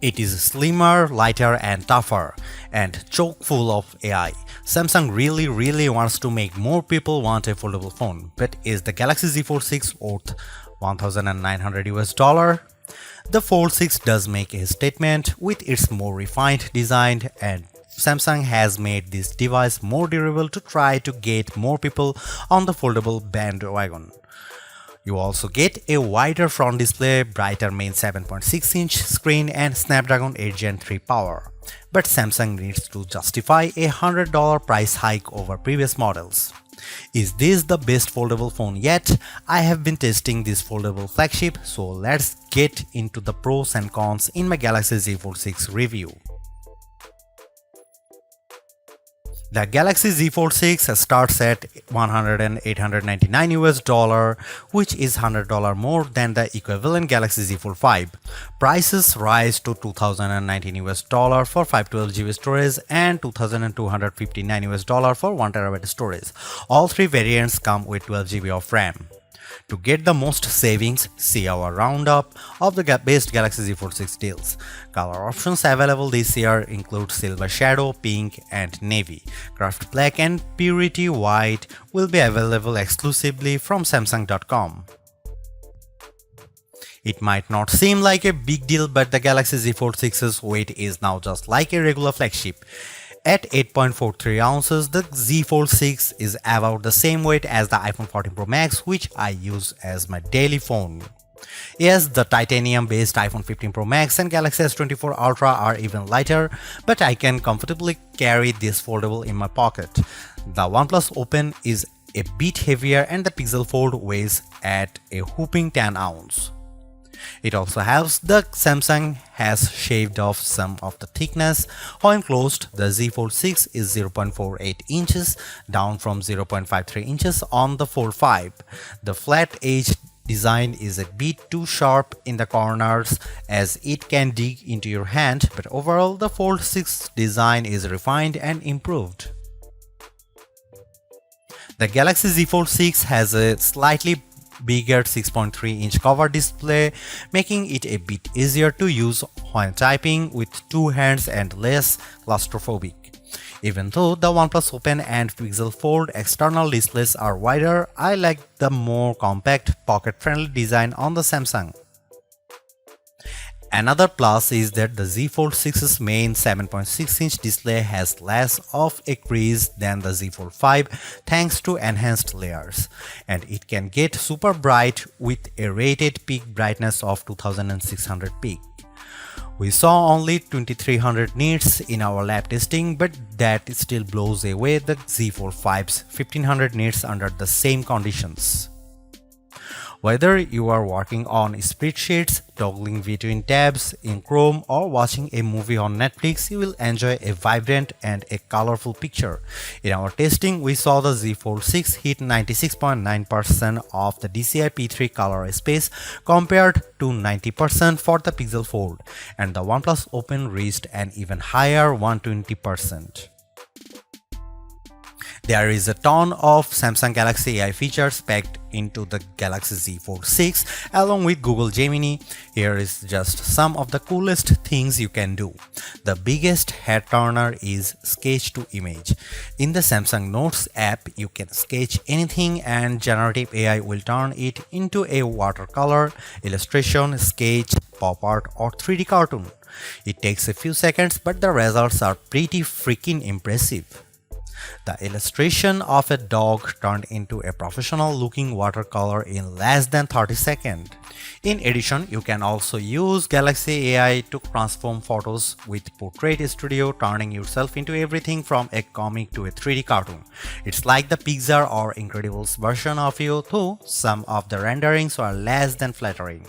It is slimmer, lighter and tougher, and chock full of AI. Samsung really wants to make more people want a foldable phone, but is the Galaxy Z Fold 6 worth $1,900? The Fold 6 does make a statement with its more refined design, and Samsung has made this device more durable to try to get more people on the foldable bandwagon. You also get a wider front display, brighter main 7.6-inch screen and Snapdragon 8 Gen 3 power. But Samsung needs to justify a $100 price hike over previous models. Is this the best foldable phone yet? I have been testing this foldable flagship, so let's get into the pros and cons in my Galaxy Z Fold 6 review. The Galaxy Z Fold 6 starts at $899, which is $100 more than the equivalent Galaxy Z Fold 5. Prices rise to $2,019 for 512GB storage and $2,259 for 1TB storage. All three variants come with 12GB of RAM. To get the most savings, see our roundup of the best Galaxy Z Fold 6 deals. Color options available this year include Silver Shadow, Pink and Navy. Craft Black and Purity White will be available exclusively from Samsung.com. It might not seem like a big deal, but the Galaxy Z Fold 6's weight is now just like a regular flagship. At 8.43 ounces, the Z Fold 6 is about the same weight as the iPhone 14 Pro Max, which I use as my daily phone. Yes, the titanium-based iPhone 15 Pro Max and Galaxy S24 Ultra are even lighter, but I can comfortably carry this foldable in my pocket. The OnePlus Open is a bit heavier and the Pixel Fold weighs at a whopping 10 ounces. It also helps that Samsung has shaved off some of the thickness. When closed, the Z Fold 6 is 0.48 inches, down from 0.53 inches on the Fold 5. The flat edge design is a bit too sharp in the corners as it can dig into your hand, but overall the Fold 6 design is refined and improved. The Galaxy Z Fold 6 has a slightly bigger 6.3-inch cover display, making it a bit easier to use when typing with two hands and less claustrophobic. Even though the OnePlus Open and Pixel Fold external displays are wider, I like the more compact, pocket-friendly design on the Samsung. Another plus is that the Z Fold 6's main 7.6-inch display has less of a crease than the Z Fold 5 thanks to enhanced layers, and it can get super bright with a rated peak brightness of 2600 peak. We saw only 2300 nits in our lab testing, but that still blows away the Z Fold 5's 1500 nits under the same conditions. Whether you are working on spreadsheets, toggling between tabs in Chrome, or watching a movie on Netflix, you will enjoy a vibrant and a colorful picture. In our testing, we saw the Z Fold 6 hit 96.9% of the DCI P3 color space compared to 90% for the Pixel Fold, and the OnePlus Open reached an even higher 120%. There is a ton of Samsung Galaxy AI features packed into the Galaxy Z Fold 6 along with Google Gemini. Here is just some of the coolest things you can do. The biggest head turner is Sketch to Image. In the Samsung Notes app, you can sketch anything and generative AI will turn it into a watercolor, illustration, sketch, pop art or 3D cartoon. It takes a few seconds, but the results are pretty freaking impressive. The illustration of a dog turned into a professional-looking watercolor in less than 30 seconds. In addition, you can also use Galaxy AI to transform photos with Portrait Studio, turning yourself into everything from a comic to a 3D cartoon. It's like the Pixar or Incredibles version of you, though some of the renderings are less than flattering.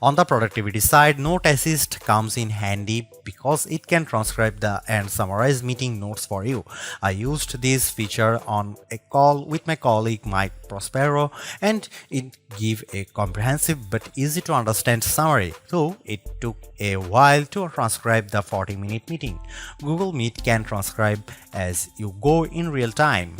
On the productivity side, Note Assist comes in handy because it can transcribe and summarize meeting notes for you. I used this feature on a call with my colleague Mike Prospero, and it gave a comprehensive but easy to understand summary, though it took a while to transcribe the 40-minute meeting. Google Meet can transcribe as you go in real time.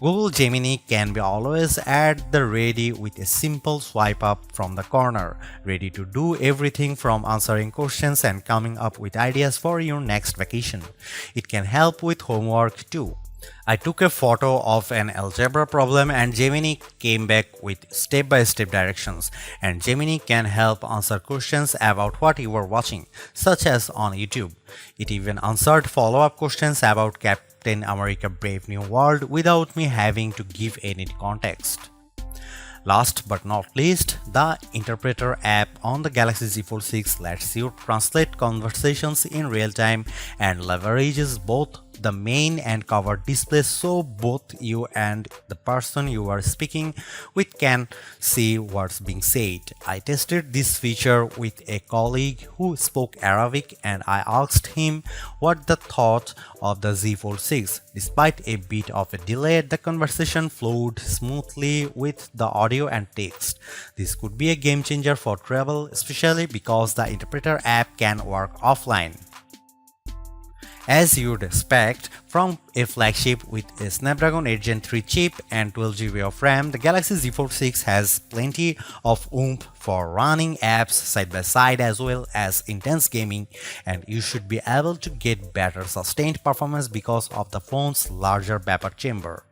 Google Gemini can be always at the ready with a simple swipe up from the corner, ready to do everything from answering questions and coming up with ideas for your next vacation. It can help with homework too. I took a photo of an algebra problem and Gemini came back with step-by-step directions, and Gemini can help answer questions about what you were watching, such as on YouTube. It even answered follow-up questions about Captain America Brave New World without me having to give any context. Last but not least, the Interpreter app on the Galaxy Z Fold 6 lets you translate conversations in real time and leverages both the main and cover displays so both you and the person you are speaking with can see what's being said. I tested this feature with a colleague who spoke Arabic and I asked him what the thought of the Z Fold 6. Despite a bit of a delay, the conversation flowed smoothly with the audio and text. This could be a game changer for travel, especially because the Interpreter app can work offline. As you'd expect from a flagship with a Snapdragon 8 Gen 3 chip and 12GB of RAM, the Galaxy Z Fold 6 has plenty of oomph for running apps side by side as well as intense gaming, and you should be able to get better sustained performance because of the phone's larger vapor chamber.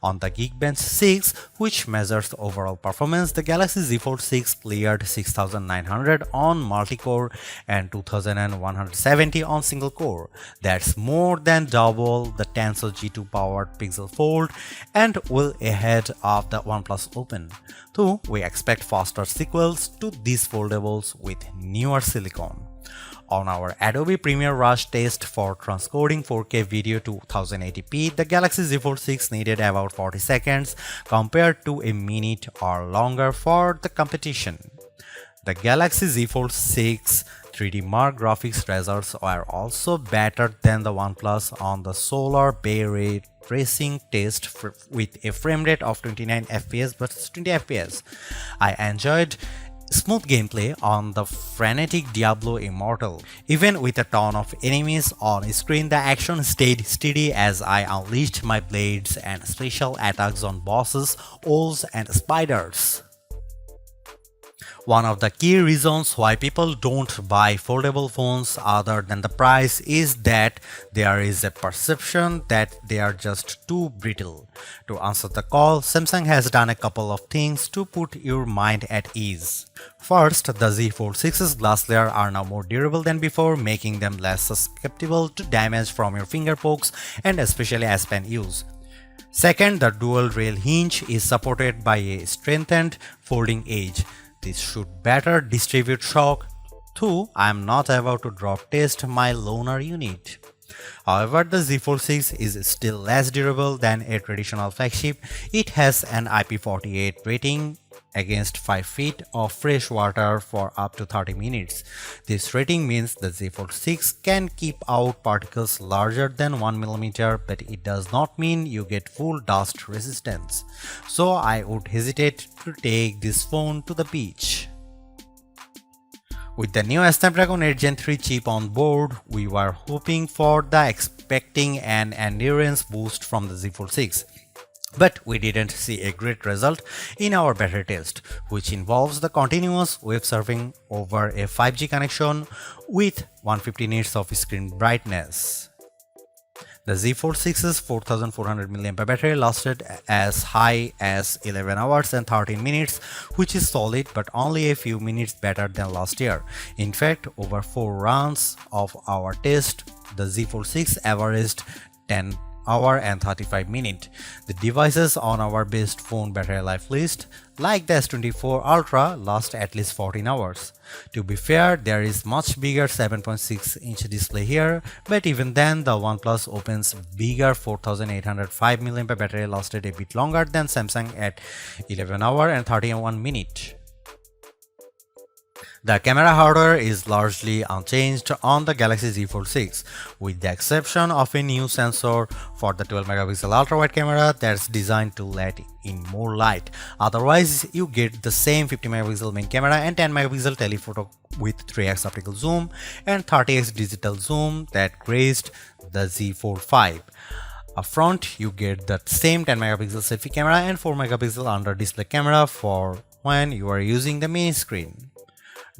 On the Geekbench 6, which measures overall performance, the Galaxy Z Fold 6 cleared 6900 on multi-core and 2170 on single-core. That's more than double the Tensor G2 powered Pixel Fold and well ahead of the OnePlus Open. Though we expect faster sequels to these foldables with newer silicon. On our Adobe Premiere Rush test for transcoding 4K video to 1080p, the Galaxy Z Fold 6 needed about 40 seconds compared to a minute or longer for the competition. The Galaxy Z Fold 6 3D Mark graphics results are also better than the OnePlus on the Solar Bay Ray tracing test with a frame rate of 29 fps versus 20 fps. I enjoyed smooth gameplay on the frenetic Diablo Immortal. Even with a ton of enemies on screen, the action stayed steady as I unleashed my blades and special attacks on bosses, owls and spiders. One of the key reasons why people don't buy foldable phones other than the price is that there is a perception that they are just too brittle. To answer the call, Samsung has done a couple of things to put your mind at ease. First, the Z Fold 6's glass layer are now more durable than before, making them less susceptible to damage from your finger pokes and especially as pen use. Second, the dual rail hinge is supported by a strengthened folding edge. This should better distribute shock, though I am not about to drop test my loaner unit. However, the Z Fold 6 is still less durable than a traditional flagship. It has an IP48 rating against 5 feet of fresh water for up to 30 minutes. This rating means the Z Fold 6 can keep out particles larger than 1mm, but it does not mean you get full dust resistance. So I would hesitate to take this phone to the beach. With the new Snapdragon 8 Gen 3 chip on board, we were hoping for the expecting an endurance boost from the Z Fold 6. But we didn't see a great result in our battery test, which involves the continuous web surfing over a 5G connection with 150 nits of screen brightness. The Z Fold 6's 4400 mAh battery lasted as high as 11 hours and 13 minutes, which is solid but only a few minutes better than last year. In fact, over 4 rounds of our test, the Z Fold 6 averaged 10 hour and 35 minutes. The devices on our best phone battery life list, like the S24 Ultra, last at least 14 hours. To be fair, there is much bigger 7.6-inch display here, but even then the OnePlus Open's bigger 4805 mAh battery lasted a bit longer than Samsung at 11 hour and 31 minutes. The camera hardware is largely unchanged on the Galaxy Z Fold 6, with the exception of a new sensor for the 12-megapixel ultra-wide camera that's designed to let in more light. Otherwise, you get the same 50-megapixel main camera and 10-megapixel telephoto with 3x optical zoom and 30x digital zoom that graced the Z Fold 5. Up front, you get that same 10 megapixel selfie camera and 4 megapixel under display camera for when you are using the mini screen.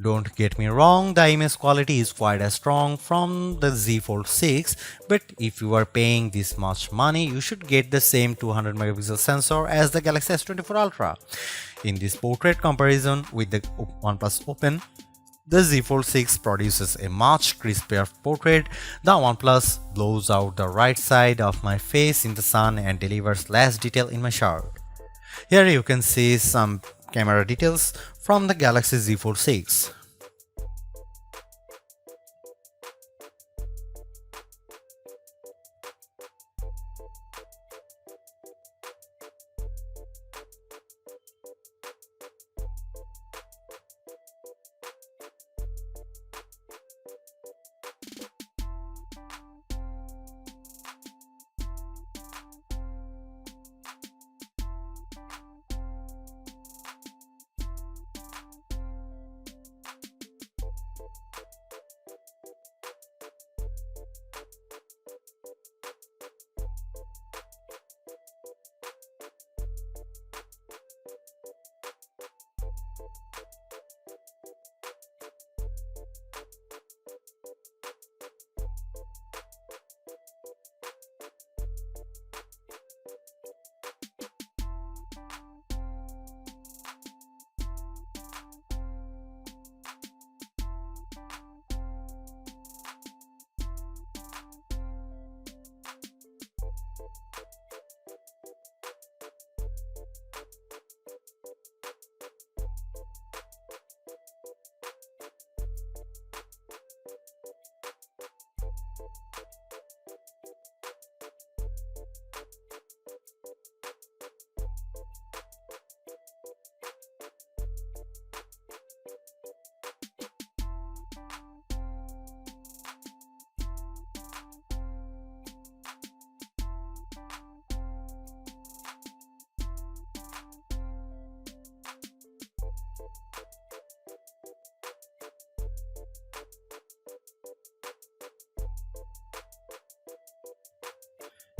Don't get me wrong, the image quality is quite as strong from the Z Fold 6, but if you are paying this much money, you should get the same 200 megapixel sensor as the Galaxy S24 Ultra. In this portrait comparison with the OnePlus Open, the Z Fold 6 produces a much crispier portrait. The OnePlus blows out the right side of my face in the sun and delivers less detail in my shirt. Here you can see some camera details from the Galaxy Z Fold 6.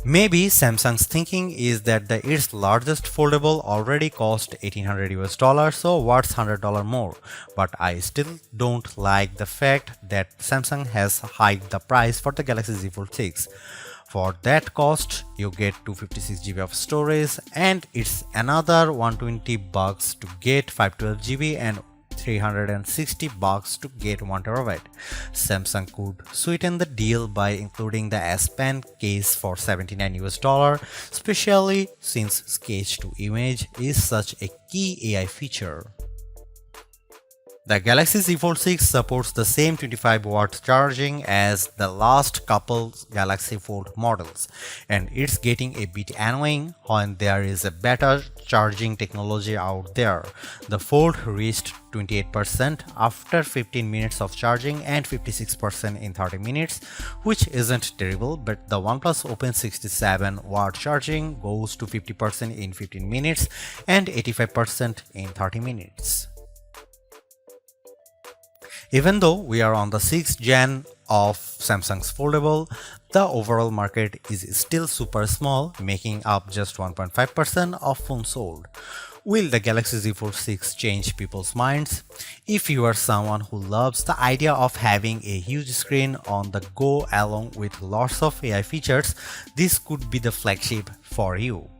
Maybe Samsung's thinking is that its largest foldable already cost $1800 so what's $100 more? But I still don't like the fact that Samsung has hiked the price for the Galaxy Z Fold 6. For that cost, you get 256 GB of storage and it's another $120 to get 512 GB and $360 to get 1 TB. Samsung could sweeten the deal by including the S Pen case for $79, especially since sketch to image is such a key AI feature. The Galaxy Z Fold 6 supports the same 25-watt charging as the last couple Galaxy Fold models, and it's getting a bit annoying when there is a better charging technology out there. The Fold reached 28% after 15 minutes of charging and 56% in 30 minutes, which isn't terrible, but the OnePlus Open 67-watt charging goes to 50% in 15 minutes and 85% in 30 minutes. Even though we are on the 6th gen of Samsung's foldable, the overall market is still super small, making up just 1.5% of phones sold. Will the Galaxy Z Fold 6 change people's minds? If you are someone who loves the idea of having a huge screen on the go along with lots of AI features, this could be the flagship for you.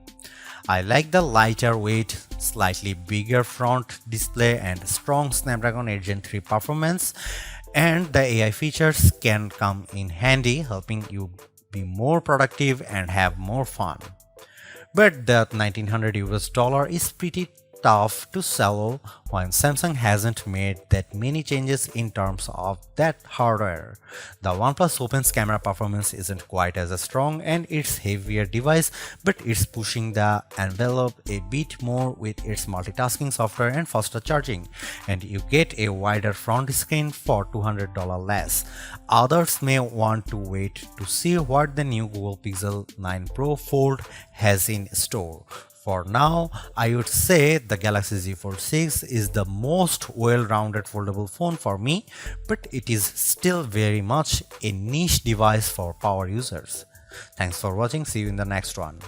I like the lighter weight, slightly bigger front display and strong Snapdragon 8 Gen 3 performance, and the AI features can come in handy, helping you be more productive and have more fun. But that $1900 is pretty tough to swallow when Samsung hasn't made that many changes in terms of that hardware. The OnePlus Open's camera performance isn't quite as strong and it's heavier device, but it's pushing the envelope a bit more with its multitasking software and faster charging, and you get a wider front screen for $200 less. Others may want to wait to see what the new Google Pixel 9 Pro Fold has in store. For now, I would say the Galaxy Z Fold 6 is the most well-rounded foldable phone for me, but it is still very much a niche device for power users. Thanks for watching. See you in the next one.